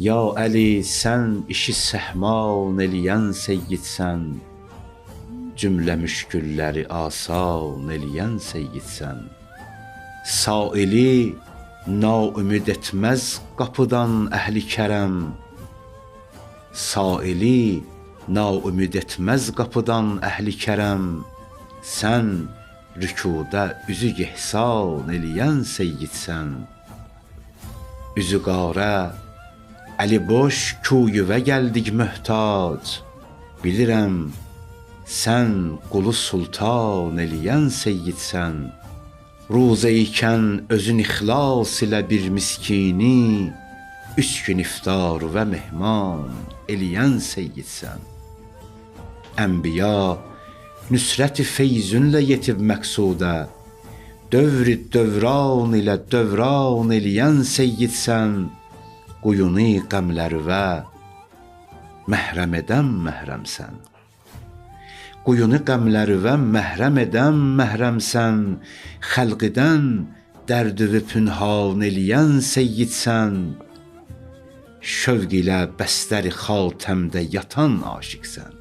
Ya Əli, sən işi səhman eləyən seyyidsən, cümlə müşkülləri asan eləyən seyyidsən. Saili naümid etməz qapıdan əhli kərəm, saili naümid etməz qapıdan əhli kərəm. Sən rükuda üzü ihsan eləyən seyyidsən. Üzü qarə əli boş kuyüvə gəldik möhtac, bilirəm sən qulu sultan eləyən seyyidsən. Ruzə ikən özün ixlas ilə bir miskini, 3 gün iftar və mehman eləyən seyyidsən. Ənbiya nüsrət-i feyzünlə yetib məqsudə, dövr-i dövran ilə dövran eləyən seyyidsən. Quyunu qəmlərvə məhrəm edən məhrəmsən. Quyunu qəmlərvə məhrəm edən məhrəmsən. Xəlqidən dərdüvü pünhan eləyən seyyidsən. Şövq ilə bəstəri xatəmdə yatan aşiqsən.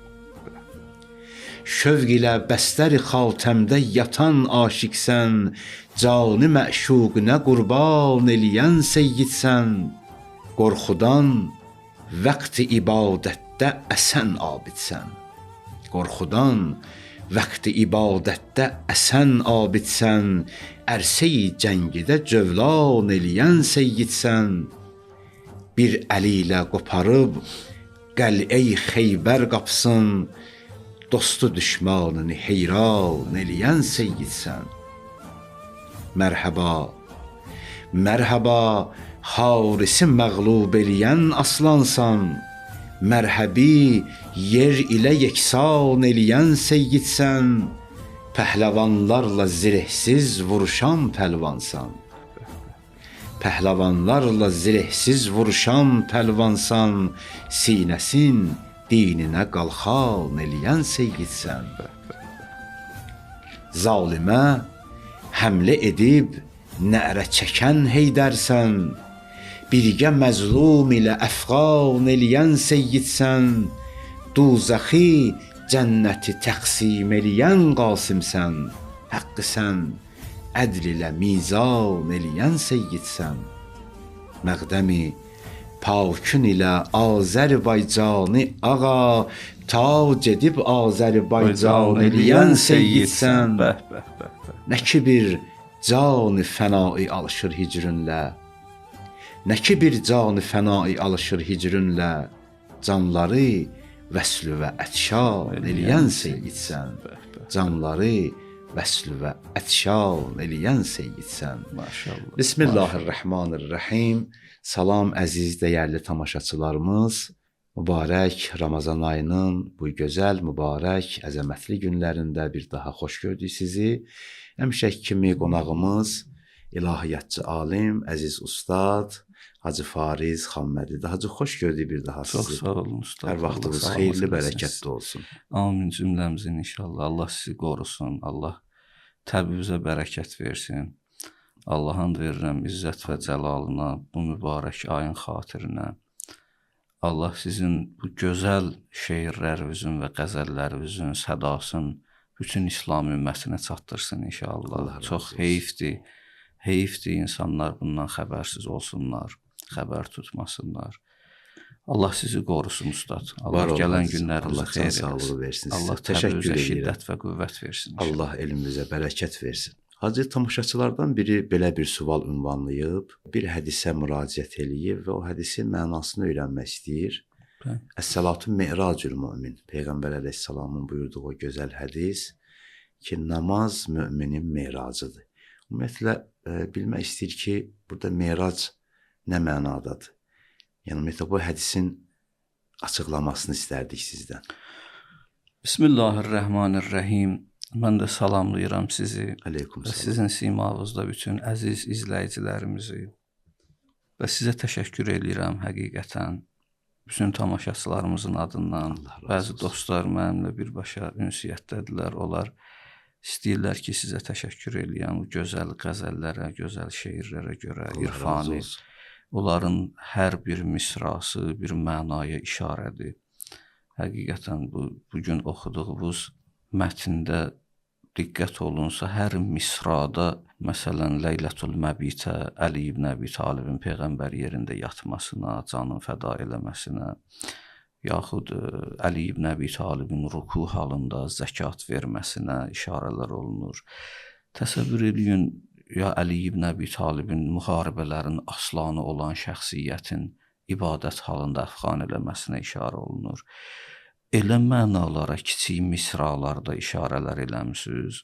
Şövq ilə bəstəri xatəmdə yatan aşiqsən. Canı məşuqinə qurban eləyən seyyidsən. Qorxudan vəqti ibadətdə əsən abidsən. Qorxudan vəqti ibadətdə əsən abidsən. Ərsə-i cəngidə cövlan eləyən seyyidsən. Bir əli ilə qoparıb qəl'ə-i Xeybər qapısın, dostu düşmanını heyran eləyən seyyidsən. Mərhəba, mərhəba, harisi məğlub eləyən aslansan. Mərhəbi yer ilə yeksan eləyən seyyidsən. Pəhləvanlarla zirehsiz vuruşan pəlvansan. Pəhləvanlarla zirehsiz vuruşan pəlvansan. Sinəsin dininə qalxan eləyən seyyidsən. Zalimə həmlə edib nərə çəkən heydərsən. Birgə məzlum ilə əfqan eləyən seyyidsən. Duzəxi cənnəti təqsim eləyən qasimsən. Həqqı sən ədl ilə mizan eləyən seyyidsən. Məqdəmi pakün ilə Azərbaycanı ağa, tac edib Azərbaycan eləyən seyyidsən. Nə ki bir can-ı fənai alışır hicrünlə, nə ki bir can-ı fənai alışır hicrünlə. Canları vəslü və ətşan eləyən seyyidsən. Canları vəslü və ətşan eləyən seyyidsən. Maşallah. Bismillahirrahmanirrahim. Salam əziz dəyərli tamaşaçılarımız. Mübarək Ramazan ayının bu gözəl, mübarək, əzəmətli günlərində bir daha xoş gördük sizi. Həmişəki kimi qonağımız ilahiyyatçı alim, əziz ustad Hacı Fariz Xammədidir. Hacı, xoş gördük bir daha sizi. Çox sağ olun ustad. Hər vaxtınız xeyirli, bərəkətli olsun. Amin cümləmizin inşallah. Allah sizi qorusun. Allah təbibizə bərəkət versin. Allahın verirəm izzət və cəlalına, bu mübarək ayın xatirinə. Allah sizin bu gözəl şeirlərinizin və qəzəllərinizin sədasını bütün İslam ümmətinə çatdırsın inşallah. Çox heyfdir. Heyfdir insanlar bundan xəbərsiz olsunlar, xəbər tutmasınlar. Allah sizi qorusun ustad. Allah gələn günlərinizi xeyir etsin. Allah təşəkkür şiddət və qüvvət versin. Allah elmimizə bərəkət versin. Hacı, tamaşaçılardan biri belə bir sual ünvanlayıb, bir hədisə müraciət eləyib və o hədisin mənasını öyrənmək istəyir. Əs-salatu mi'racul mümin. Peyğəmbər əleyhissalamın buyurduğu o gözəl hədis ki, namaz müminin mi'racıdır. Ümumiyyətlə, bilmək istəyir ki, burada mi'rac nə mənadadır? Yəni, ümumiyyətlə, bu hədisin açıqlamasını istərdik sizdən. Bismillahirrahmanirrahim. Mən də salamlayıram sizi və Aleykümselam. sizin simavızda bütün əziz izləyicilərimizi və sizə təşəkkür edirəm həqiqətən. Bütün tamaşaçılarımızın adından. Bəzi dostlar mənimlə birbaşa ünsiyyətdədirlər. Onlar istəyirlər ki, sizə təşəkkür eləyəm bu gözəl qəzəllərə, gözəl şeirlərə görə, irfani onların hər bir misrası bir mənaya işarədir. Həqiqətən bu gün oxuduğumuz mətndə diqqət olunsa, hər misrada, məsələn, Leylətul Məbitə, Əli ibn Əbi Talibin Peyğəmbər yerində yatmasına, canını fəda eləməsinə, yaxud Əli ibn Əbi Talibin ruku halında zəkat verməsinə işarələr olunur. Təsəvvür eləyin, ya Əli ibn Əbi Talibin müharibələrin aslanı olan şəxsiyyətin ibadət halında əfqan eləməsinə işarə olunur. Elə mənalara kiçik misralarda işarələr eləmisiniz.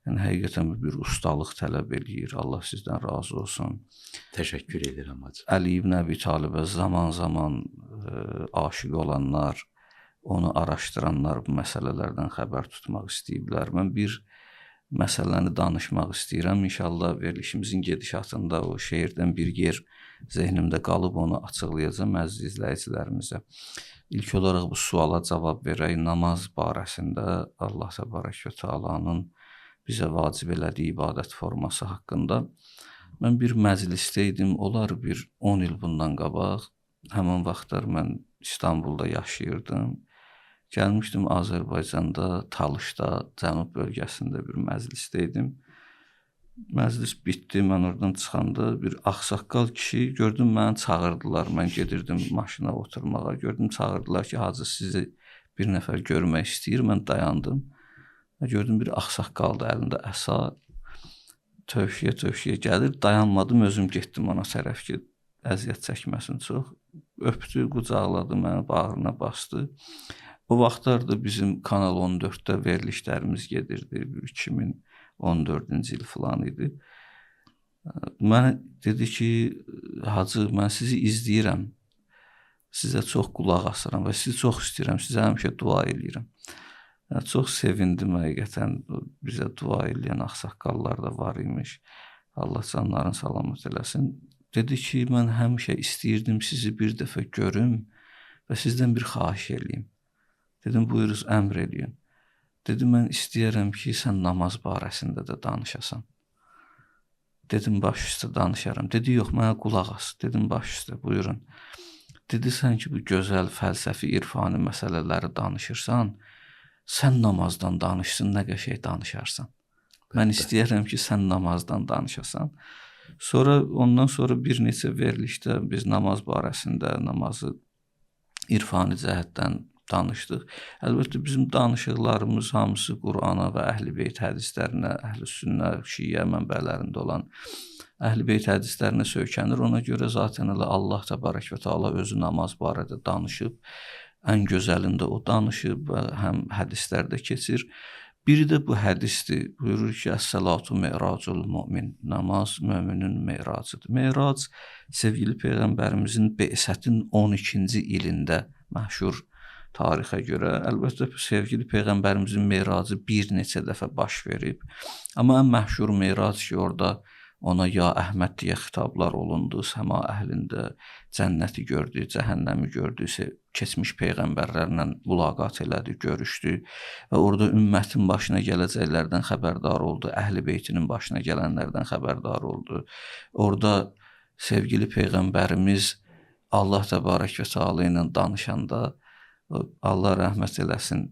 Yəni, həqiqətən bir ustalıq tələb eləyir. Allah sizdən razı olsun. Təşəkkür edirəm hacı. Əli ibn Əbi Talibə zaman-zaman aşiq olanlar, onu araşdıranlar bu məsələlərdən xəbər tutmaq istəyiblər. Mən bir məsələni danışmaq istəyirəm. İnşallah verilişimizin gedişatında o şeirdən bir yer zehnimdə qalıb, onu açıqlayacağım əziz izləyicilərimizə. İlk olaraq bu suala cavab verək. Namaz barəsində Allah təbarək və təalanın bizə vacib elədiyi ibadət forması haqqında mən bir məclisdə idim. Olar bir 10 il bundan qabaq. Həmin vaxtlar mən İstanbulda yaşayırdım. Gəlmişdim Azərbaycanda, Talışda, Cənub bölgəsində bir məclisdə idim. Məclis bitdi, mən oradan çıxanda bir ağsaqqal kişi gördüm, məni çağırdılar. Mən gedirdim maşına oturmağa. Gördüm, çağırdılar ki, hacı sizi bir nəfər görmək istəyir. Mən dayandım. Gördüm, bir ağsaqqaldı, əlində əsa, tövşiyə gəlir. Dayanmadım, özüm getdim ona tərəf ki, əziyyət çəkməsin çox. Öpdü, qucaqladı, məni bağrına bastı. O vaxtlarda bizim Kanal 14-də verilişlərimiz gedirdi. 2014-cü il falan idi. Mənə dedi ki, hacı, mən sizi izləyirəm. Sizə çox qulaq asıram və sizi çox istəyirəm. Sizə həmişə dua eləyirəm. Çox sevindim həqiqətən. Bizə dua eləyən ağsaqqallar da var imiş. Allah canlarını salamat eləsin. Dedi ki, mən həmişə istəyirdim sizi bir dəfə görüm və sizdən bir xahiş eləyim. Dedim, buyuruz, əmr eləyin. Dedim, mən istəyərəm ki, sən namaz barəsində də danışasan. Dedim, baş üstə danışaram. Dedi, yox, mənə qulaq as. Dedim, baş üstə, buyurun. Dedi, sən ki, bu gözəl fəlsəfi, irfani məsələləri danışırsan, sən namazdan danışsın, nə qəşəng danışarsan. Mən istəyərəm ki, sən namazdan danışasan. Ondan sonra bir neçə verilişdə biz namaz barəsində, namazı irfani cəhətdən danışdıq. Əlbəttə, bizim danışıqlarımız hamısı Qurana və Əhl-i Beyt hədislərinə, Əhl-i Sünnə, Şiə mənbələrində olan Əhl-i Beyt hədislərinə söykənir. Ona görə zaten Allah təbarək və təala özü namaz barədə danışıb. Ən gözəlində o danışıb və həm hədislərdə keçir. Biri də bu hədisdir. Buyurur ki, Əs-səlatu me'racul mümin. Namaz möminin me'racıdır. Me'rac, sevgili Peyğəmbərimizin Be'sətin 12-ci ilində məşhur tarixə görə. Əlbəttə, sevgili Peyğəmbərimizin me'racı bir neçə dəfə baş verib. Amma ən məşhur me'rac ki, orada ona ya Əhməd deyə xitablar olundu, səma əhlində cənnəti gördü, cəhənnəmi gördü, keçmiş peyğəmbərlərlə mülaqat elədi, görüşdü və orada ümmətin başına gələcəklərdən xəbərdar oldu, Əhl-i Beytinin başına gələnlərdən xəbərdar oldu. Orada sevgili peyğəmbərimiz Allah təbarək və təala ilə danışanda, Allah rəhmət eləsin,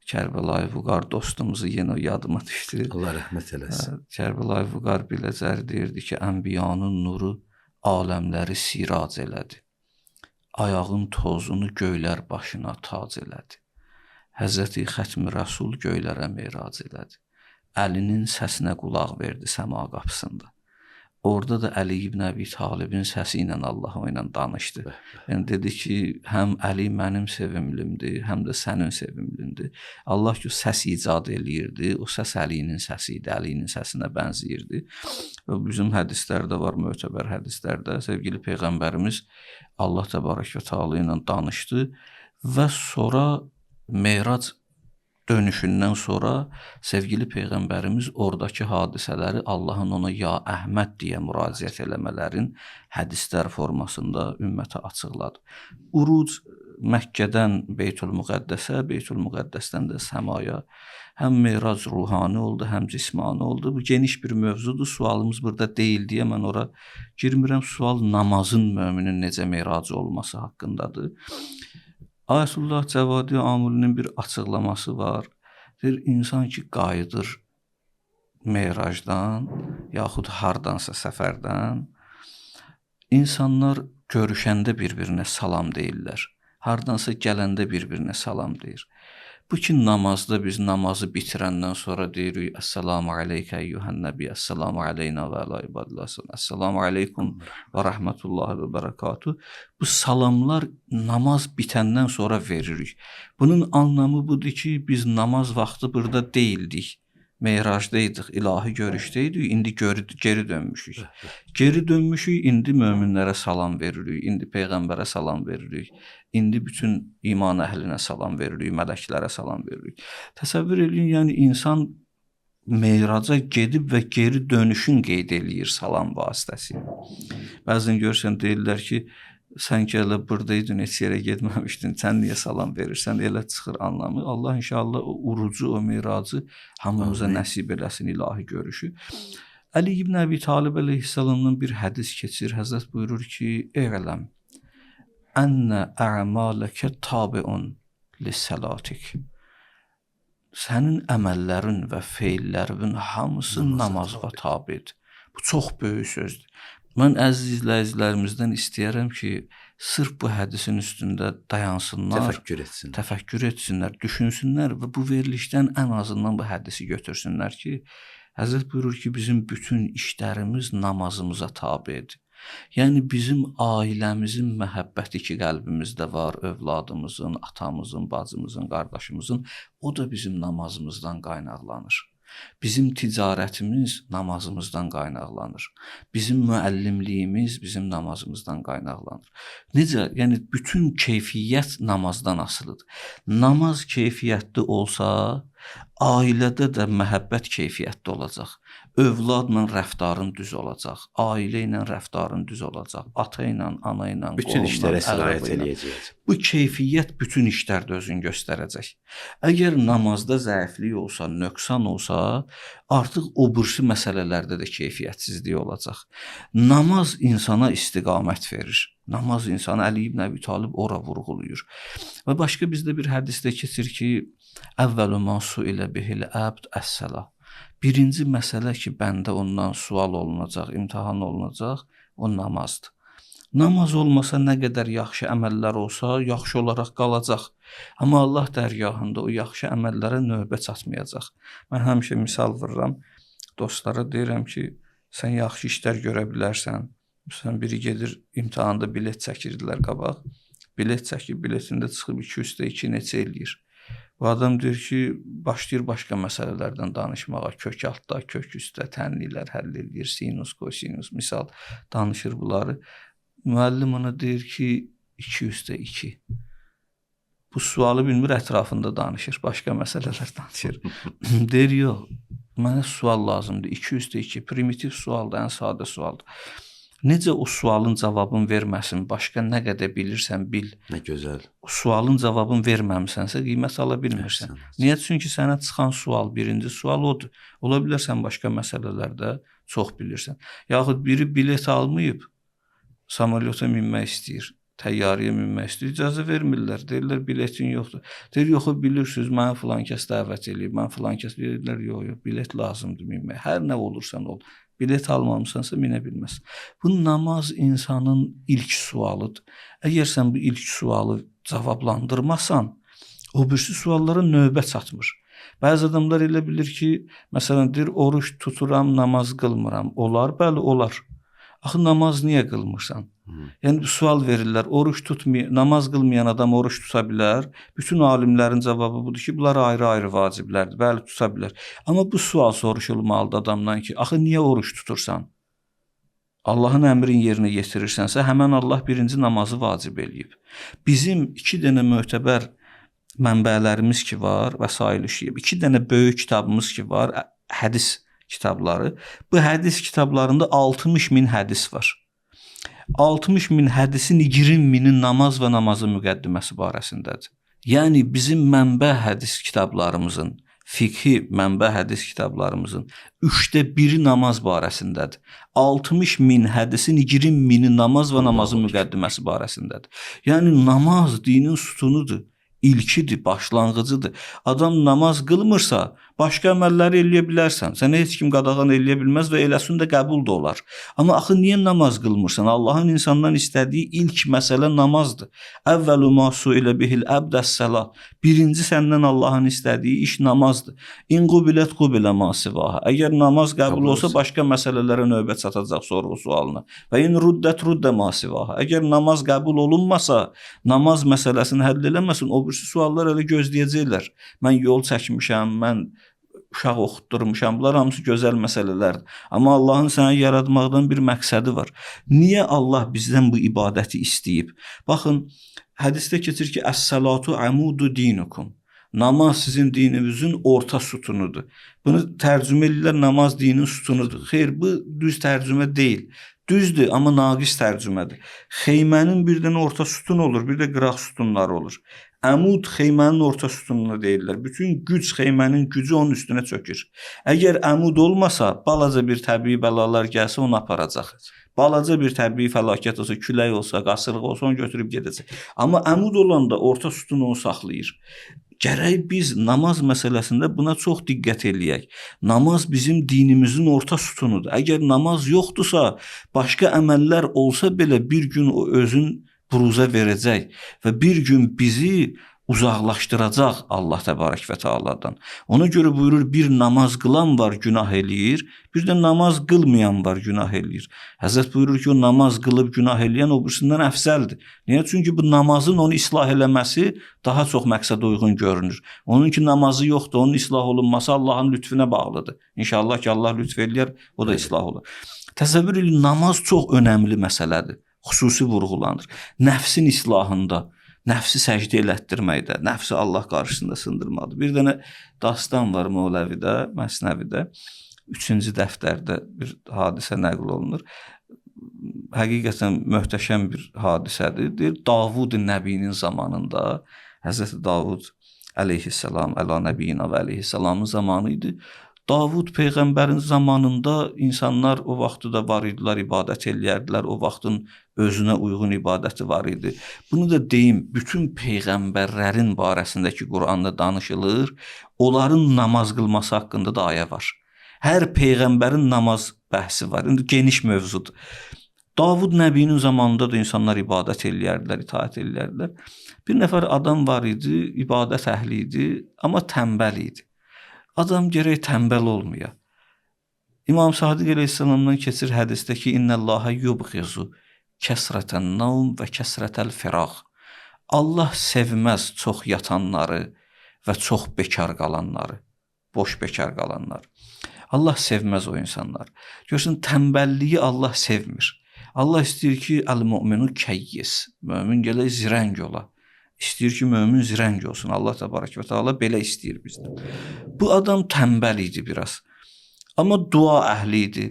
Kərbəlayı Vüqar dostumuzu yenə yadıma düşdü. Allah rəhmət eləsin. Kərbəlayı Vüqar Biləcər deyirdi ki, ənbiyanın nuru aləmləri sirac elədi. Ayağın tozunu göylər başına tac elədi. Həzrəti Xətmi Rəsul göylərə meyrac elədi. Əlinin səsinə qulaq verdi səma qapısında. Orada da Əli ibn Əbi Talibin səsi ilə Allah o ilə danışdı. Yəni dedi ki, həm Əli mənim sevimlimdir, həm də sənin sevimlindir. Allah ki, səs icad eləyirdi, o səs Əlinin səsi idi, Əlinin səsinə bənzəyirdi. Və bizim hədislərdə var, mötəbər hədislərdə sevgili Peyğəmbərimiz Allah təbarək və təala ilə danışdı və sonra Meyrac dönüşündən sonra sevgili Peyğəmbərimiz oradakı hadisələri Allahın ona ya Əhməd deyə müraciət eləmələrin hədislər formasında ümmətə açıqladı. Uruc Məkkədən Beytül-Müqəddəsə, Beytül-Müqəddəsdən də səmaya həm mirac ruhani oldu, həm cismani oldu. Bu geniş bir mövzudur. Sualımız burada deyil deyə mən ora girmirəm. Sual namazın möminin necə miracı olması haqqındadır. Ayətullah Cəvadi Amilinin bir açıqlaması var. Deyir, insan ki qayıdır Meyracdan, yaxud hardansa səfərdən, insanlar görüşəndə bir-birinə salam deyirlər. Hardansa gələndə bir-birinə salam deyir. Bu ki namazda biz namazı bitirəndən sonra deyirik, Əssalamu aleykə eyyuhən nəbi, Əssalamu aleynə və alə ibadilləsin, Əssalamu aleykum və rəhmətullahi və bərəkatuhu. Bu salamlar namaz bitəndən sonra veririk. Bunun anlamı budur ki, biz namaz vaxtı burada deyildik. Meyracdaydıq, ilahi görüşdəydik, indi geri dönmüşük. Geri dönmüşük, indi möminlərə salam veririk, indi Peyğəmbərə salam veririk, indi bütün iman əhlinə salam veririk, mələklərə salam veririk. Təsəvvür edin, yəni insan Meyraca gedib və geri dönüşün qeyd eləyir salam vasitəsilə. Bəzən görürsən, deyirlər ki, sən ki elə buradaydın, heç yerə getməmişdin, sən niyə salam verirsən, elə çıxır anlamı. Allah inşallah o urucu, o miracı hamımıza nəsib eləsin, ilahi görüşü. Əli ibn Əbi Talib əleyhissalamdan bir hədis keçir. Həzrət buyurur ki, "E'ləm ənə ə'maləkə tabiun lis-salatik." Sənin əməllərin və feillərin hamısı namaza tabidir. Bu çox böyük sözdür. Mən əziz izləyicilərimizdən istəyərəm ki, sırf bu hədisin üstündə dayansınlar, təfəkkür etsinlər, düşünsünlər və bu verilişdən ən azından bu hədisi götürsünlər ki, Həzrət buyurur ki, bizim bütün işlərimiz namazımıza tabidir. Yəni bizim ailəmizin məhəbbəti ki qəlbimizdə var, övladımızın, atamızın, bacımızın, qardaşımızın, o da bizim namazımızdan qaynaqlanır. Bizim ticarətimiz namazımızdan qaynaqlanır. Bizim müəllimliyimiz bizim namazımızdan qaynaqlanır. Necə? Yəni bütün keyfiyyət namazdan asılıdır. Namaz keyfiyyətli olsa, ailədə də məhəbbət keyfiyyətli olacaq. Övladla rəftarın düz olacaq. Ailə ilə rəftarın düz olacaq. Ata ilə, ana ilə, bütün işlərə sirayət eləyəcək. Bu keyfiyyət bütün işlərdə özünü göstərəcək. Əgər namazda zəiflik olsa, nöqsan olsa, artıq o birisi məsələlərdə də keyfiyyətsizlik olacaq. Namaz insana istiqamət verir. Namaz insanı Əli ibn Əbi Talib ora vurğulayır. Və başqa bizdə bir hədisdə keçir ki, əvvəlu ma suilə bihil əbd əs-səlah. Birinci məsələ ki, bəndə ondan sual olunacaq, imtahan olunacaq, o namazdır. Namaz olmasa nə qədər yaxşı əməllər olsa, yaxşı olaraq qalacaq. Amma Allah dərgahında o yaxşı əməllərə növbə çatmayacaq. Mən həmişə misal vururam, dostlara deyirəm ki, sən yaxşı işlər görə bilərsən. Məsələn, biri gedir, imtahanda bilet çəkirdilər qabaq. Bilet çəkib, biletində çıxıb 2+2 neçə eləyir. Bu adam deyir ki, başlayır başqa məsələlərdən danışmağa, kök altda, kök üstdə, tənliklər həll edir, sinus, kosinus, misal danışır bunları. Müəllim ona deyir ki, 2+2. Bu sualı bilmir, ətrafında danışır, başqa məsələlər danışır. Deyir, yox, mənə sual lazımdır, 2+2, primitiv sualdır, ən sadə sualdır. Necə o sualın cavabını verməsin, başqa nə qədər bilirsən bil. Nə gözəl. O sualın cavabını verməmisənsə qiymət ala bilmirsən. Niyə? Çünki sənə çıxan sual, birinci sual odur. Ola bilər sən başqa məsələlərdə çox bilirsən. Yaxud biri bilet almayıb, samolyota minmək istəyir, təyyarəyə minmək istəyir, icazə vermirlər. Deyirlər, biletin yoxdur. Deyir, yox, bilirsiniz, mənə filan kəs dəvət eləyib, mən filan kəs deyirlər, yox, bilet lazımdır minmək. Hər nə olursan ol. Bilet almamısansa minə bilməz. Bu namaz insanın ilk sualıdır. Əgər sən bu ilk sualı cavablandırmasan, o birisi suallara növbə çatmır. Bəzi adamlar elə bilir ki, məsələn, deyir, oruç tuturam, namaz qılmıram. Olar, bəli, olar. Axı namaz niyə qılmırsan? Yəni sual verirlər, namaz qılmayan adam oruç tuta bilər. Bütün alimlərin cavabı budur ki, bunlar ayrı-ayrı vaciblərdir. Bəli, tuta bilər. Amma bu sual soruşulmalıdır adamdan ki, axı niyə oruç tutursan? Allahın əmrin yerinə yetirirsənsə, həmən Allah birinci namazı vacib eləyib. Bizim 2 dənə mötəbər mənbələrimiz ki var, vəsail işləyib. 2 dənə böyük kitabımız ki var, hədis kitabları. Bu hədis kitablarında 60.000 hədis var. 60 min hədisin 20 mini namaz və namazın müqəddiməsi barəsindədir. Yəni bizim mənbə hədis kitablarımızın, fiqhi mənbə hədis kitablarımızın 1/3 namaz barəsindədir. 60 min hədisin 20 mini namaz və namazın müqəddiməsi barəsindədir. Yəni namaz dinin sütunudur, ilkidir, başlanğıcıdır. Adam namaz qılmırsa, başqa əməlləri eləyə bilərsən. Sənə heç kim qadağan eləyə bilməz və eləsin də qəbul da olar. Amma axı niyə namaz qılmırsan? Allahın insandan istədiyi ilk məsələ namazdır. Əvvəlu ma suilə bihil əbdəs-səlat. Birinci səndən Allahın istədiyi iş namazdır. İn qubilət qubilə ma sivaha. Əgər namaz qəbul olsa, başqa məsələlərə növbət çatacaq sorğu sualına. Və in ruddət ruddə ma sivaha. Əgər namaz qəbul olunmasa, namaz məsələsini həll eləməsin, o birisi suallar elə gözləyəcəklər. Mən yol çəkmişəm, mən uşaq oxutdurmuşam. Bunlar hamısı gözəl məsələlərdir. Amma Allahın səni yaratmaqdan bir məqsədi var. Niyə Allah bizdən bu ibadəti istəyib? Baxın, hədisdə keçir ki, əs-salatu amudu dinukum. Namaz sizin dininizin orta sütunudur. Bunu tərcümə edirlər, namaz dinin sütunudur. Xeyr, bu düz tərcümə deyil. Düzdür, amma naqis tərcümədir. Xeymənin bir dənə orta sütun olur, bir də qıraq sütunları olur. Əmud xeymənin orta sütununa deyirlər. Bütün güc, xeymənin gücü onun üstünə çökür. Əgər əmud olmasa, balaca bir təbii bəlalar gəlsə onu aparacaq. Balaca bir təbii fəlakət olsa, külək olsa, qasırğa olsa onu götürüb gedəcək. Amma əmud olanda orta sütun onu saxlayır. Gərək biz namaz məsələsində buna çox diqqət eləyək. Namaz bizim dinimizin orta sütunudur. Əgər namaz yoxdursa, başqa əməllər olsa belə bir gün o özün buruza verəcək və bir gün bizi uzaqlaşdıracaq Allah təbarək və tealadan. Ona görə buyurur, bir namaz qılan var, günah eləyir, bir də namaz qılmayan var, günah eləyir. Həzrət buyurur ki, o namaz qılıb günah eləyən o birisindən əfsəldir. Niyə? Çünki bu namazın onu islah eləməsi daha çox məqsəd uyğun görünür. Onun ki, namazı yoxdur, onun islah olunması Allahın lütfüne bağlıdır. İnşallah ki, Allah lütf eləyər, o da islah olur. Təsəvvür edin, namaz çox önəmli məsələdir. Xüsusi vurğulanır. Nəfsin islahında, nəfsi səcdə elətdirməkdə, nəfsi Allah qarşısında sındırmaqdır. Bir dənə dastan var Mövləvidə, Məsnəvidə, 3-cü dəftərdə bir hadisə nəql olunur. Həqiqətən möhtəşəm bir hadisədir. Deyir, Davud Nəbinin zamanında, Həzrəti Davud əleyhissalam, əla nəbiyina və əleyhissalamın zamanı idi. Davud Peyğəmbərin zamanında insanlar o vaxtı da var idilər, ibadət eləyərdilər, o vaxtın özünə uyğun ibadəti var idi. Bunu da deyim, bütün Peyğəmbərlərin barəsindəki Quranda danışılır, onların namaz qılması haqqında da ayə var. Hər Peyğəmbərin namaz bəhsi var, indi geniş mövzudur. Davud Nəbinin zamanında da insanlar ibadət eləyərdilər, itaət eləyərdilər. Bir nəfər adam var idi, ibadət əhli idi, amma tənbəl idi. Adam gərək tənbəl olmaya. İmam Sadiq əleyhissalamdan keçir hədisdə ki, İnnəllaha yubğizu kəsrətən naum və kəsrətəl firaq. Allah sevməz çox yatanları və çox bekar qalanları, boş bekar qalanları. Allah sevməz o insanlar. Görürsən, tənbəlliyi Allah sevmir. Allah istəyir ki, əl-müminu kəyyis, mömin gələk zirəng ola. İstəyir ki, mömin zirəng olsun. Allah təbarək və teala belə istəyir bizdən. Bu adam tənbəl idi biraz. Amma dua əhli idi.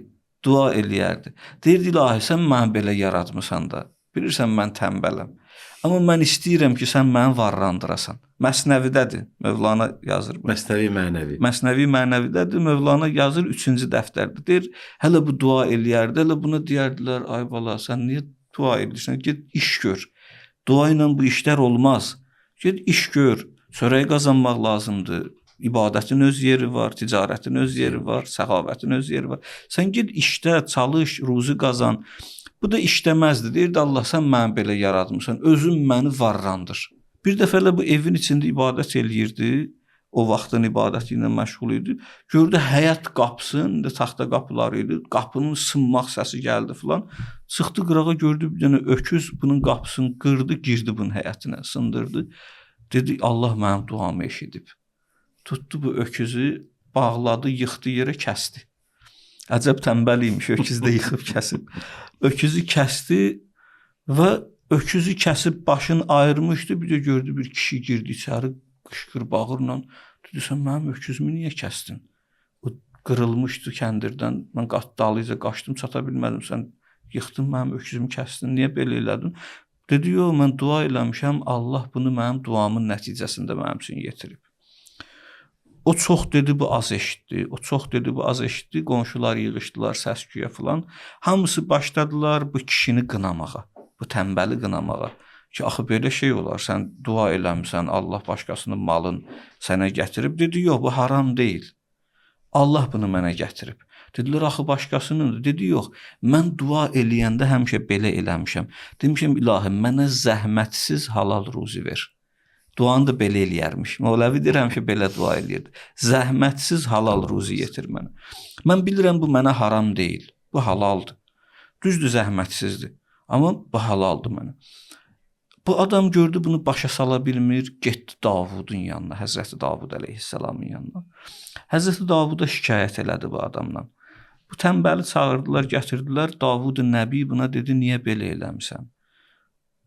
Dua eləyərdi. Deyirdi, ilahi, sən məni belə yaratmısan da. Bilirsən, mən tənbələm. Amma mən istəyirəm ki, sən məni varrandırasan. Məsnəvidədir. Mövlana yazır. Məsnəvi mənəvi. Məsnəvi mənəvidədir. Mövlana yazır 3-cü dəftərdə. Deyir, hələ bu dua eləyərdi. Hələ buna deyərdilər, ay bala, sən niyə dua edirsən? Get iş gör. Dua ilə bu işlər olmaz. Get iş gör, çörək qazanmaq lazımdır. İbadətin öz yeri var, ticarətin öz yeri var, səxavətin öz yeri var. Sən get işdə, çalış, ruzi qazan. Bu da işləməzdi. Deyirdi, Allah, sən məni belə yaratmısan, özün məni varrandır. Bir dəfə elə bu evin içində ibadət eləyirdi. O vaxtın ibadəti ilə məşğul idi. Gördü, həyət qapısın, taxta qapıları idi. Qapının sınmaq səsi gəldi filan. Çıxdı qırağa, gördü bir dənə öküz bunun qapısını qırdı, girdi bunun həyətinə, sındırdı. Dedi, Allah mənim duamı eşidib. Tutdu bu öküzü, bağladı, yıxdı yerə, kəsdi. Əcəb tənbəl imiş, öküz də yıxıb kəsib. Öküzü kəsdi və öküzü kəsib başını ayırmışdı. Bir də gördü bir kişi girdi içəri, qışqır bağırla. Dedi, sən mənim öküzümü niyə kəsdin? O qırılmışdı kəndirdən. Mən dalıca qaçdım, çata bilmədim. Sən Yıxdın mənim öküzümü kəsdin, niyə belə elədin? Dedi, yox, mən dua eləmişəm, Allah bunu mənim duamın nəticəsində mənim üçün yetirib. O çox dedi, bu az eşitdi. O çox dedi, bu az eşitdi. Qonşular yığışdılar səs-küyə filan. Hamısı başladılar bu kişini qınamağa, bu tənbəli qınamağa. Ki, axı belə şey olar, sən dua eləmirsən, Allah başqasının malın sənə gətirib. Dedi, yox, bu haram deyil. Allah bunu mənə gətirib. Dedilər, axı başqasınındır. Dedi, yox, mən dua eləyəndə həmişə belə eləmişəm. Demişəm, ilahi, mənə zəhmətsiz halal ruzi ver. Duanı da belə eləyərmiş. Mövləvidir, həmişə belə dua eləyirdi. Zəhmətsiz halal ruzi yetir mənə. Mən bilirəm, bu mənə haram deyil. Bu halaldır. Düzdür, zəhmətsizdir. Amma bu halaldır mənə. Bu adam gördü, bunu başa sala bilmir, getdi Davudun yanına, Həzrəti Davud əleyhissalamın yanına. Həzrəti Davuda şikayət elədi bu adamdan. Bu tənbəli çağırdılar, gətirdilər. Davud Nəbi buna dedi, niyə belə eləmişsən?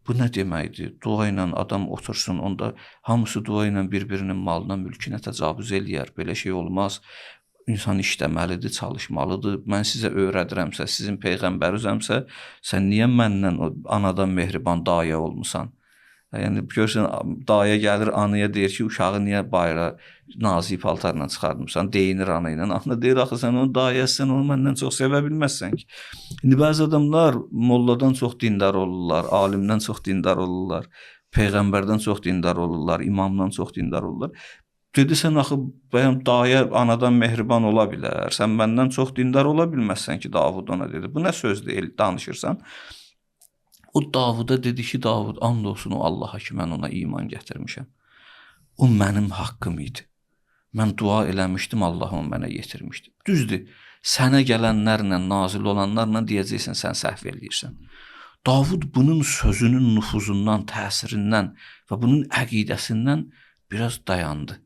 Bu nə deməkdir? Dua ilə adam otursun, onda hamısı dua ilə bir-birinin malına, mülkünə təcavüz eləyər. Belə şey olmaz. İnsan işləməlidir, çalışmalıdır. Mən sizə öyrədirəmsə, sizin peyğəmbərinizəmsə, sən niyə məndən anadan mehriban dayə olmusan? Yəni görürsən, dayə gəlir anaya deyir ki, uşağı niyə bayıra nazik paltarla çıxartmısan? Deyinir ana ilə. Ana deyir, axı sən onu dayəsən, onu məndən çox sevə bilməzsən ki. İndi bəzi adamlar molladan çox dindar olurlar, alimdən çox dindar olurlar, peyğəmbərdən çox dindar olurlar, imamdan çox dindar olurlar. Dedi, sən axı bəyəm dayə anadan mehriban ola bilər. Sən məndən çox dindar ola bilməzsən ki, Davud ona dedi. Bu nə söz deyil, danışırsan? O Davuda dedi ki, Davud, and olsun o Allaha ki, mən ona iman gətirmişəm. O mənim haqqım idi. Mən dua eləmişdim, Allah onu mənə yetirmişdi. Düzdür, sənə gələnlərlə, nazil olanlarla deyəcəksən, sən səhv eləyirsən. Davud bunun sözünün nüfuzundan, təsirindən və bunun əqidəsindən biraz dayandı.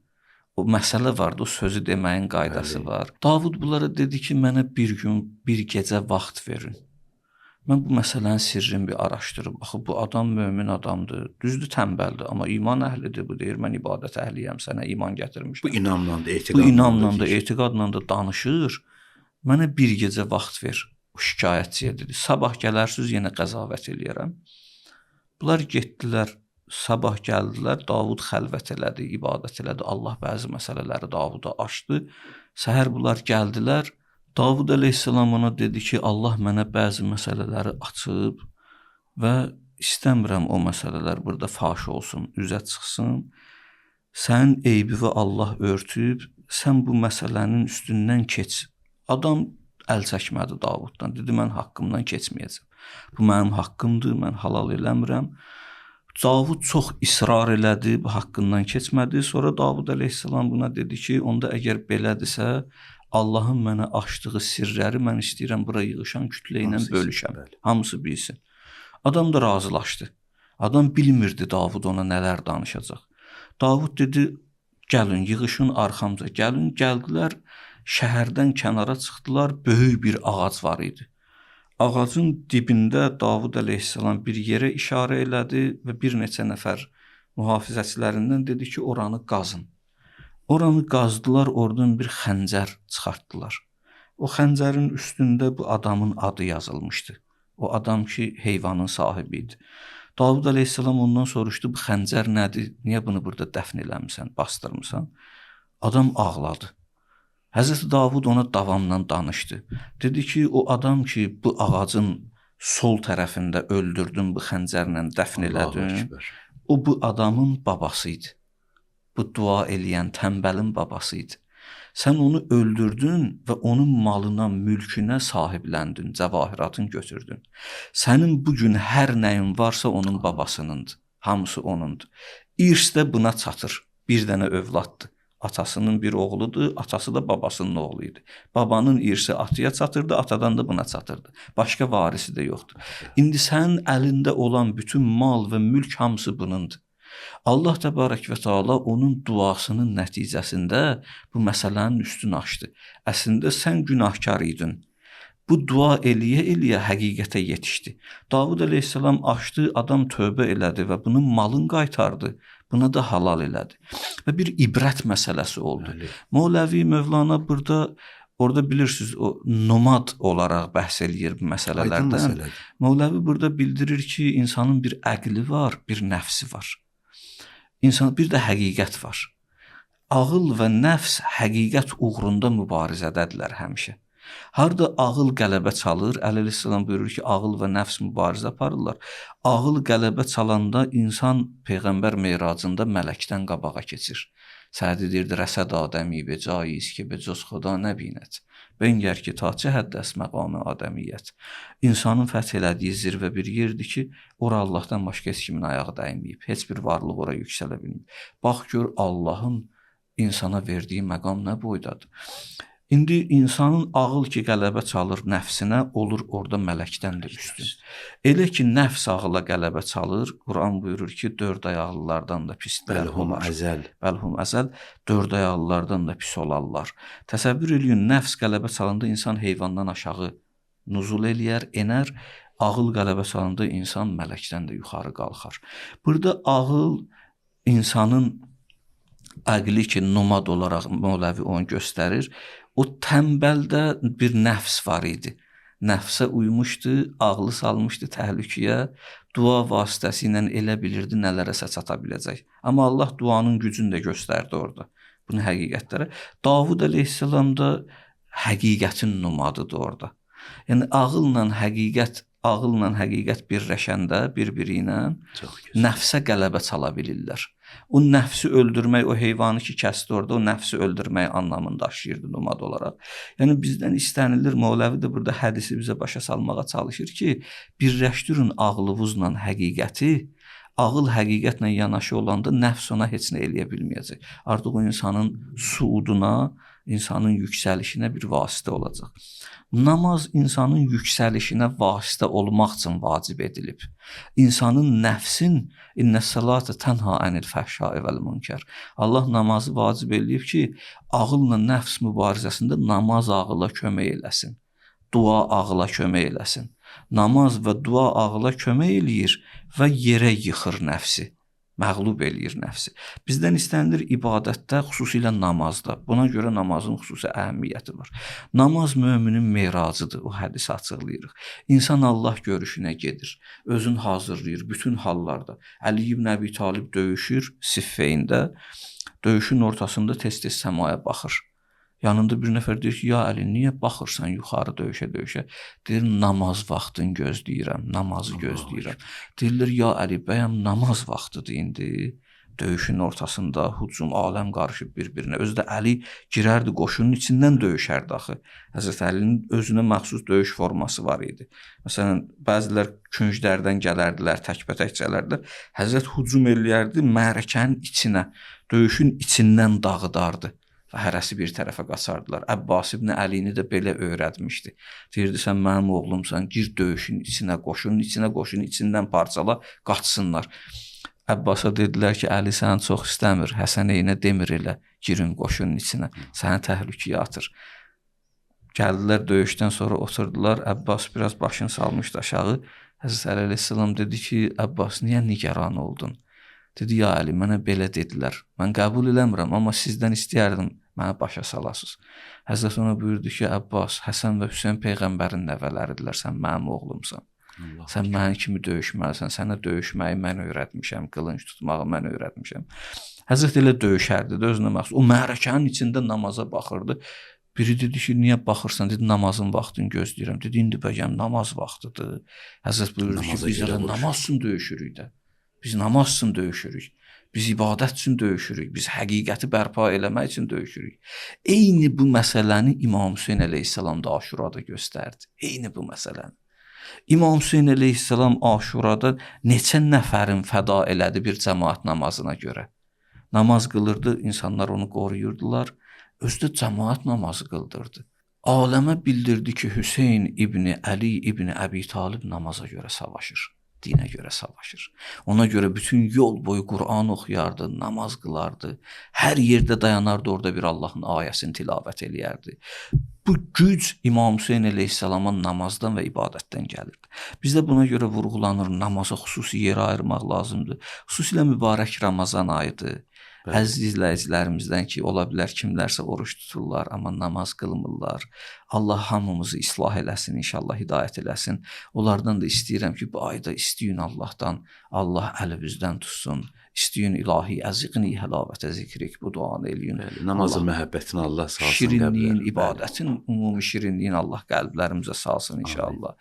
O məsələ vardı, o sözü deməyin qaydası var. Davud bunlara dedi ki, mənə bir gün, bir gecə vaxt verin. Mən bu məsələnin sirrini bir araşdırıb, axı bu adam mömin adamdır, düzdür, tənbəldir, amma iman əhlidir, bu deyir, mən ibadət əhliyəm, sənə iman gətirmişəm. Bu inamla da, etiqadla da danışır. Mənə bir gecə vaxt ver, o şikayətçiyə dedi. Sabah gələrsiz, yenə qəzavət eləyərəm. Bunlar getdilər. Sabah gəldilər, Davud xəlvət elədi, ibadət elədi. Allah bəzi məsələləri Davuda açdı. Səhər bunlar gəldilər. Davud əleyhissalam ona dedi ki, Allah mənə bəzi məsələləri açıb və istəmirəm o məsələlər burada faş olsun, üzə çıxsın. Sənin eybivi Allah örtüb, sən bu məsələnin üstündən keç. Adam əl çəkmədi Davuddan. Dedi, mən haqqımdan keçməyəcəm. Bu mənim haqqımdır, mən halal eləmirəm. Davud çox israr elədi, bu haqqından keçmədi. Sonra Davud əleyhissalam buna dedi ki, onda əgər belədirsə, Allahın mənə açdığı sirləri mən istəyirəm bura yığışan kütlə ilə bölüşəm. Hamısı bilsin. Adam da razılaşdı. Adam bilmirdi Davud ona nələr danışacaq. Davud dedi, gəlin, yığışın arxamca, gəlin. Gəldilər, şəhərdən kənara çıxdılar, böyük bir ağac var idi. Ağacın dibində Davud əleyhissalam bir yerə işarə elədi və bir neçə nəfər mühafizəçilərindən dedi ki, oranı qazın. Oranı qazdılar, oradan bir xəncər çıxartdılar. O xəncərin üstündə bu adamın adı yazılmışdı. O adam ki, heyvanın sahibi idi. Davud əleyhissalam ondan soruşdu, bu xəncər nədir? Niyə bunu burada dəfn eləmirsən, bastırmısan? Adam ağladı. Həzrəti Davud ona davamla danışdı. Dedi ki, o adam ki, bu ağacın sol tərəfində öldürdün, bu xəncərlə dəfn elədin, o bu adamın babası idi. Bu dua eləyən tənbəlin babası idi. Sən onu öldürdün və onun malına, mülkünə sahibləndin, cəvahiratını götürdün. Sənin bugün hər nəyin varsa onun babasınındır, hamısı onundur. İrs də buna çatır, bir dənə övladdır. Atasının bir oğludur, atası da babasının oğlu idi. Babanın irsi atıya çatırdı, atadan da buna çatırdı. Başqa varisi də yoxdur. İndi sənin əlində olan bütün mal və mülk hamısı bunundur. Allah təbarək və təala onun duasının nəticəsində bu məsələnin üstünü açdı. Əslində sən günahkar idin. Bu dua eləyə-eləyə həqiqətə yetişdi. Davud əleyhissalam açdı, adam tövbə elədi və bunun malını qaytardı. Buna da halal elədi. Və bir ibrət məsələsi oldu. Mövləvi, Mövlana burada orada bilirsiniz o nomad olaraq bəhs eləyir bu Aydın məsələlərdən. məsələdir. Mövləvi burada bildirir ki, insanın bir əqli var, bir nəfsi var. İnsan bir də həqiqət var. Ağıl və nəfs həqiqət uğrunda mübarizədədirlər həmişə. Harda ağıl qələbə çalır, Əleyhisselam buyurur ki, ağıl və nəfs mübarizə aparırlar. Ağıl qələbə çalanda insan Peyğəmbər Meyracında mələkdən qabağa keçir. Sədi deyirdi, rəsəd Adəmi be caiz ki, be cöz xuda nəbinət. Bengər ki, ta çə həddəs məqamı Adəmiyyət. İnsanın fəth elədiyi zirvə bir yerdir ki, ora Allahdan başqa heç kimin ayağı dəyməyib. Heç bir varlıq ora yüksələ bilməyib. Bax gör, Allahın insana verdiyi məqam nə boydadır. İndi insanın ağıl ki qələbə çalır nəfsinə, olur orada mələkdən də üstün. Elə ki nəfs ağıla qələbə çalır, Quran buyurur ki, dörd ayaqlılardan da pislər olar. Bəlhum əzəl, dörd ayaqlılardan da pis olarlar. Təsəvvür eləyin, nəfs qələbə çalanda insan heyvandan aşağı nuzul eləyər, enər, ağıl qələbə çalanda insan mələkdən də yuxarı qalxar. Burada ağıl insanın əqli ki, nomad olaraq Mövləvi onu göstərir. O tənbəldə bir nəfs var idi. Nəfsə uymuşdu, ağlı salmışdı təhlükəyə, dua vasitəsilə elə bilirdi nələrəsə çata biləcək. Amma Allah duanın gücünü də göstərdi orada. Bunu həqiqətlərə. Davud əleyhissalam da həqiqətin nomadıdır orada. Yəni ağılla həqiqət birləşəndə bir-biri ilə nəfsə qələbə çala bilirlər. O nəfsi öldürmək, o heyvanı ki kəsdi orada, o nəfsi öldürmək anlamını daşıyırdı nomad olaraq. Yəni bizdən istənilir, Mövləvi də burada hədisi bizə başa salmağa çalışır ki, birləşdirin ağlınızla həqiqəti, ağıl həqiqətlə yanaşı olanda nəfs ona heç nə eləyə bilməyəcək. Artıq o insanın suuduna, insanın yüksəlişinə bir vasitə olacaq. Namaz insanın yüksəlişinə vasitə olmaq üçün vacib edilib. İnsanın nəfsin İnnəs-salata tənha anil fəhşai vəl münkər. Allah namazı vacib eləyib ki, ağılla nəfs mübarizəsində namaz ağıla kömək eləsin. Dua ağıla kömək eləsin. Namaz və dua ağıla kömək eləyir və yerə yıxır nəfsi. Məğlub eləyir nəfsi. Bizdən istənilir ibadətdə, xüsusilə namazda. Buna görə namazın xüsusi əhəmiyyəti var. Namaz möminin meracıdır, o hədisi açıqlayırıq. İnsan Allah görüşünə gedir, özün hazırlayır bütün hallarda. Əli ibn Əbi Talib döyüşür Siffeyndə, döyüşün ortasında tez-tez səmaya baxır. Yanında bir nəfər deyir ki, ya Əli, niyə baxırsan yuxarı döyüşə? Deyir, namaz vaxtını gözləyirəm, namazı gözləyirəm. Deyirlər, ya Əli, bəyəm namaz vaxtıdır indi. Döyüşün ortasında hücum, aləm qarışıb bir-birinə. Özü də Əli girərdi, qoşunun içindən döyüşərdi axı. Həzrət Əlinin özünə məxsus döyüş forması var idi. Məsələn, bəzilər künclərdən gələrdilər, təkbətək gələrdilər. Həzrət hücum eləyərdi mərəkənin içinə, döyüşün içindən dağıdardı. Və hərəsi bir tərəfə qaçardılar. Əbbas ibn Əlini də belə öyrətmişdi. Deyirdi, sən mənim oğlumsan, gir döyüşün içinə, qoşunun içindən parçala, qaçsınlar. Əbbasa dedilər ki, Əli səni çox istəmir, Həsən eynə demir elə, girin qoşunun içinə, səni təhlükəyə atır. Gəldilər döyüşdən sonra oturdular, Əbbas biraz başını salmışdı aşağı. Həzrət Əli əleyhissalam dedi ki, Əbbas, niyə nigaran oldun? Dedi, ya Əli, mənə belə dedilər. Mən qəbul eləmirəm, amma sizdən istəyərdim, mənə başa salasınız. Həzrət ona buyurdu ki, Əbbas, Həsən və Hüseyn Peyğəmbərin nəvələridirlər, sən mənim oğlumsan. Sən mənim kimi döyüşməlisən, sənə döyüşməyi mən öyrətmişəm, qılınc tutmağı mən öyrətmişəm. Həzrət elə döyüşərdi, özünə məxsus. O mərəkənin içində namaza baxırdı. Biri dedi ki, niyə baxırsan? Dedi, namazın vaxtını gözləyirəm. Dedi, indi bəyəm namaz vaxtıdır. Həzrət buyurdu ki, biz elə namaz üçün döyüşürük də. Biz namaz üçün döyüşürük. Biz ibadət üçün döyüşürük. Biz həqiqəti bərpa eləmək üçün döyüşürük. Eyni bu məsələni İmam Hüseyn əleyhissalam da Aşurada göstərdi. Eyni bu məsələni. İmam Hüseyn əleyhissalam Aşurada neçə nəfərin fəda elədi bir cəmaət namazına görə. Namaz qılırdı, insanlar onu qoruyurdular. Özü də cəmaət namazı qıldırdı. Aləmə bildirdi ki, Hüseyn ibn Əli ibn Əbi Talib namaza görə savaşır. Dinə görə savaşır. Ona görə bütün yol boyu Quran oxuyardı, namaz qılardı. Hər yerdə dayanardı, orada bir Allahın ayəsini tilavət eləyərdi. Bu güc İmam Hüseyn əleyhissalama namazdan və ibadətdən gəlirdi. Bizdə buna görə vurğulanır, namaza xüsusi yer ayırmaq lazımdır. Xüsusilə mübarək Ramazan ayıdır. Əziz izləyicilərimizdən ki, ola bilər kimlərsə oruç tuturlar, amma namaz qılmırlar. Allah hamımızı islah eləsin, inşallah hidayət eləsin. Onlardan da istəyirəm ki, bu ayda istəyin Allahdan, Allah əlinizdən tutsun. İstəyin ilahi əziqni həlavətə zikrik, bu duanı eləyin. Namazın məhəbbətini Allah salsın şirinliyin, ibadətin ümumi şirinliyin Allah qəlblərimizə salsın inşallah.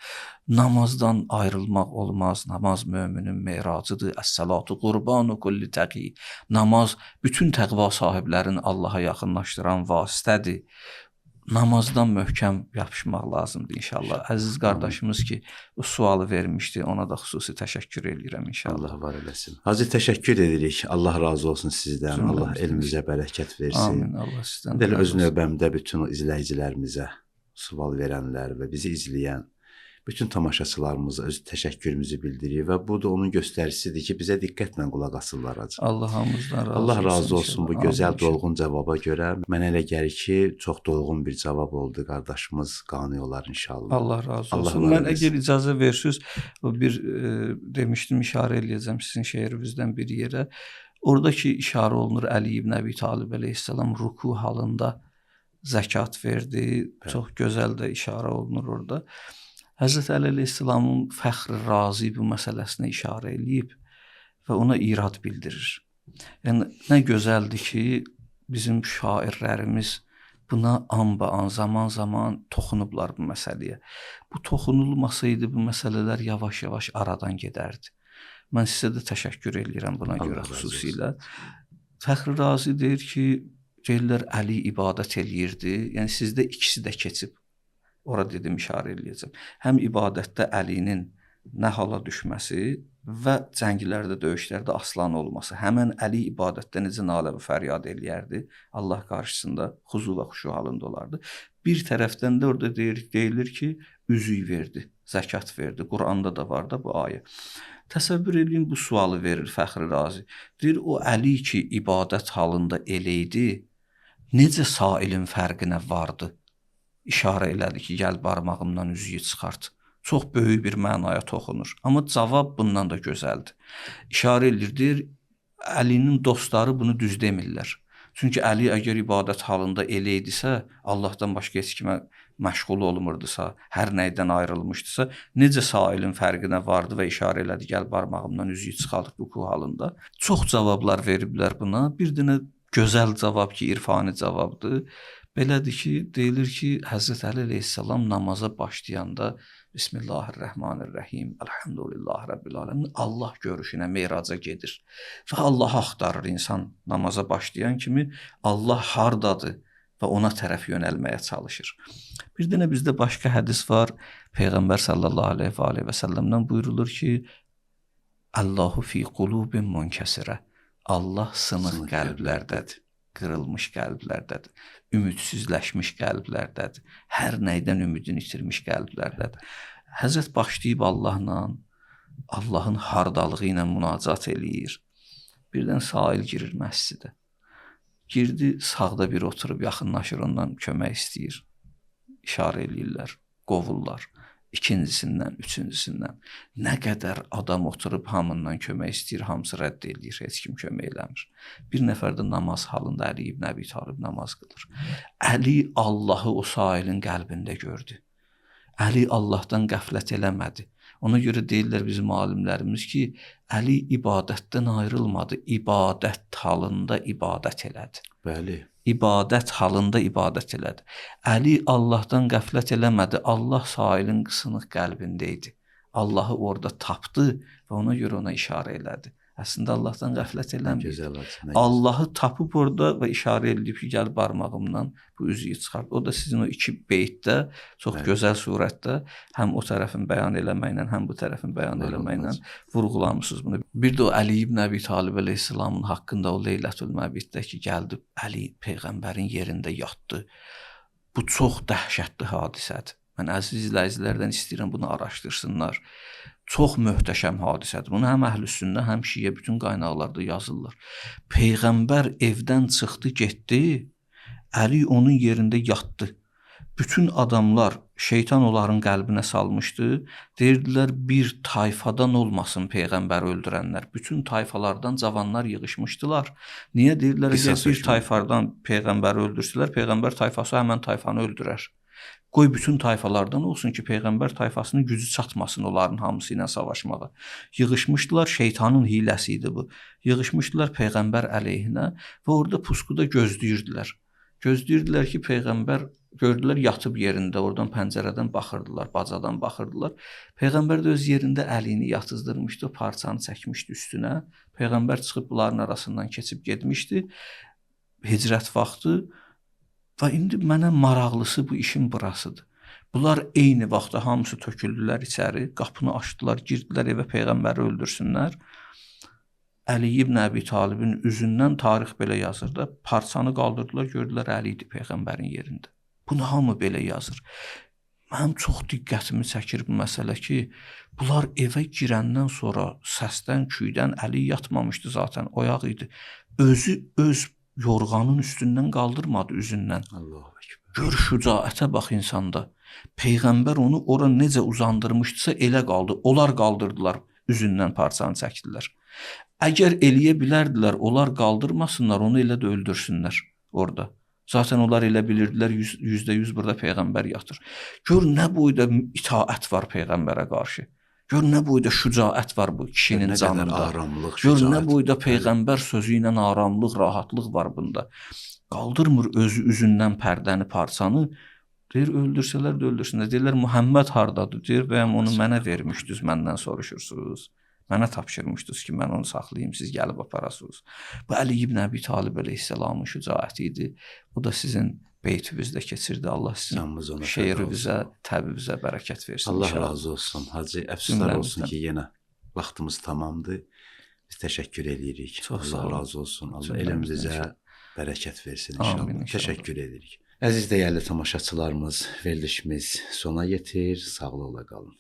Namazdan ayrılmaq olmaz. Namaz möminin meracıdır. Əs-salatu qurbanu kulli təqi. Namaz bütün təqva sahiblərini Allaha yaxınlaşdıran vasitədir. Namazdan möhkəm yapışmaq lazımdır inşallah. Əziz qardaşımız ki, bu sualı vermişdi, ona da xüsusi təşəkkür edirəm inşallah. Allah var eləsin. Hacı təşəkkür edirik. Allah razı olsun sizdən. Allah elmizə bərəkət versin. Amin. Allah sizdən. Dəli öz növbəmdə bütün izləyicilərimizə, sual verənlər və bizi izləyən bütün tamaşaçılarımıza öz təşəkkürümüzü bildiririk və bu da onun göstəricisidir ki, bizə diqqətlə qulaq asırlar hacı. Allah hamımızdan razı olsun. Allah razı olsun bu gözəl dolğun cavaba görə. Mənə elə gəlir ki, çox dolğun bir cavab oldu qardaşımız qani olar inşallah. Allah razı olsun. Mən əgər icazə versiniz, bir demişdim, işarə eləyəcəm sizin şeirinizdən bir yerə. Oradakı işarə olunur Əli ibn Əbi Talib əleyhissalam ruku halında zəkat verdi. Çox gözəl də işarə olunur orada. Həzrət Əli əleyhissalamın Fəxr-i Razi bu məsələsinə işarə eləyib və ona irad bildirir. Yəni, nə gözəldir ki, bizim şairlərimiz buna an-ba-an, zaman-zaman toxunublar bu məsələyə. Bu toxunulmasaydı bu məsələlər yavaş-yavaş aradan gedərdi. Mən sizə də təşəkkür edirəm buna görə xüsusilə. Fəxr-i Razi deyir ki, deyirlər Əli ibadət eləyirdi. Yəni, sizdə ikisi də keçib. Ora dedim, işarə eləyəcəm. Həm ibadətdə Əlinin nə hala düşməsi və cənglərdə, döyüşlərdə aslan olması. Həmən Əli ibadətdə necə nalə və fəryad eləyərdi. Allah qarşısında xuzu və xuşu halında olardı. Bir tərəfdən də orada deyilir ki, üzük verdi, zəkat verdi. Quranda da var da bu ayə. Təsəvvür edin, bu sualı verir Fəxr-i Razi. Deyir, o Əli ki, ibadət halında eləydi, necə sailin fərqinə vardı? İşarə elədi ki, gəl barmağımdan üzüyü çıxart. Çox böyük bir mənaya toxunur. Amma cavab bundan da gözəldir. İşarə edir, Əlinin dostları bunu düz demirlər. Çünki Əli əgər ibadət halında eləydisə, Allahdan başqa heç kimə məşğul olmurdusa, hər nəydən ayrılmışdısa, necə sailin fərqinə vardı və işarə elədi, gəl barmağımdan üzüyü çıxart ruku halında. Çox cavablar veriblər buna. Bir dənə gözəl cavab ki, irfani cavabdır. Belədir ki, deyilir ki, Həzrət Əli əleyhissalam namaza başlayanda Bismillahirrahmanirrahim, Elhamdülillahi Rabbil Alemin Allah görüşünə, meyraca gedir. Və Allahı axtarır insan namaza başlayan kimi, Allah hardadır və ona tərəf yönəlməyə çalışır. Bir dənə bizdə başqa hədis var, Peyğəmbər sallallahu aleyhi və səlləmdən buyurulur ki, Allahu fi qulubin munkəsirə, Allah sınıq qəlblərdədir. Qırılmış qəlblərdədir, ümidsizləşmiş qəlblərdədir, hər nəydən ümidini itirmiş qəlblərdədir. Həzrət başlayıb Allahla, Allahın hardalığı ilə münacat eləyir. Birdən sahil girir məscidə. Girdi, sağda biri oturub yaxınlaşır, ondan kömək istəyir. İşarə eləyirlər, qovurlar. İkincisindən, üçüncüsündən. Nə qədər adam oturub hamından kömək istəyir, hamısı rədd eləyir, heç kim kömək eləmir. Bir nəfər də namaz halında Əli ibn Əbi Talib namaz qılır. Əli Allahı o sahilin qəlbində gördü. Əli Allahdan qəflət eləmədi. Ona görə deyirlər bizim alimlərimiz ki, Əli ibadətdən ayrılmadı, ibadət halında ibadət elədi. Bəli. İbadət halında ibadət elədi. Əli Allahdan qəflət eləmədi. Allah sahilin qısınıq qəlbində idi. Allahı orada tapdı və ona görə ona işarə elədi. Əslində Allahdan qəflət eləmir. Allahı tapıb orada və işarə edib ki, gəl barmağımdan bu üzüyü çıxart. O da sizin o iki beytdə çox gözəl surətdə həm o tərəfin bəyan eləməklə, həm bu tərəfin bəyan eləməklə vurğulamısınız bunu. Bir də o Əli ibn Əbi Talib əleyhissalamın haqqında o Leylətül Məbitdə ki, gəldi Əli Peyğəmbərin yerində yatdı. Bu çox dəhşətli hadisədir. Mən əziz izləyicilərdən istəyirəm bunu araşdırsınlar. Çox möhtəşəm hadisədir. Bunu həm Əhlüsünnə, həm Şiə bütün qaynaqlarda yazırlar. Peyğəmbər evdən çıxdı, getdi, Əli onun yerində yatdı. bütün adamlar şeytan onların qəlbinə salmışdı. Deyirdilər bir tayfadan olmasın peyğəmbər öldürənlər. Bütün tayfalardan cavanlar yığışmışdılar. Niyə deyirlər əgər bir tayfadan peyğəmbəri öldürsələr, peyğəmbər tayfası həmin tayfanı öldürər. Qoy bütün tayfalardan olsun ki, peyğəmbər tayfasının gücü çatmasın onların hamısı ilə savaşmağa. Yığışmışdılar, şeytanın hiləsi idi bu. Yığışmışdılar peyğəmbər əleyhinə və orada puskuda gözləyirdilər. Gözləyirdilər ki, peyğəmbər gördülər yatıb yerində, oradan pəncərədən baxırdılar, bacadan baxırdılar. Peyğəmbər də öz yerində əlini yatızdırmışdı, o parçanı çəkmişdi üstünə. Peyğəmbər çıxıb bunların arasından keçib getmişdi. Hicrət vaxtı. Və indi mənə maraqlısı bu işin burasıdır. Bunlar eyni vaxtda hamısı töküldülər içəri, qapını açdılar, girdilər evə peyğəmbəri öldürsünlər. Əli ibn Əbi Talibin üzündən tarix belə yazır da, parçanı qaldırdılar, gördülər Əli idi peyğəmbərin yerində. Bunu hamı belə yazır. Mənim çox diqqətimi çəkir bu məsələ ki, bunlar evə girəndən sonra səsdən, küydən Əli yatmamışdı zaten, oyaq idi. Özü öz yorğanın üstündən qaldırmadı üzündən. Allahu Ekber. Gör şücaətə bax insanda. Peyğəmbər onu ora necə uzandırmışdısa elə qaldı. Onlar qaldırdılar, üzündən parçanı çəkdilər. Əgər eləyə bilərdilər, onlar qaldırmasınlar, onu elə də öldürsünlər orada. Zaten onlar elə bilirdilər, %100 burada Peyğəmbər yatır. Gör nə boyda itaət var Peyğəmbərə qarşı. Gör nə boyda şücaət var bu kişinin canında. Gör nə boyda Peyğəmbər sözü ilə aramlıq, rahatlıq var bunda. Qaldırmır özü üzündən pərdəni, parçanı. Deyir, öldürsələr də öldürsünlər. Deyirlər, Muhammed hardadır? Deyir, bəyəm onu mənə vermişdiniz, məndən soruşursunuz. Mənə tapşırmışdınız ki, mən onu saxlayayım, siz gəlib aparasınız. Bu Əli ibn Əbi Talib əleyhissalamın şücaəti idi. O da sizin beytünüzdə keçirdi. Allah sizin şeirinizə, təbibizə bərəkət versin. Allah razı olsun. Hacı, əfsuslar olsun ki, yenə vaxtımız tamamdır. Biz təşəkkür edirik. Allah razı olsun. Allah eləmizə bərəkət versin inşallah. Təşəkkür edirik. Əziz dəyərli tamaşaçılarımız, verilişimiz sona yetir. Sağlıqla qalın.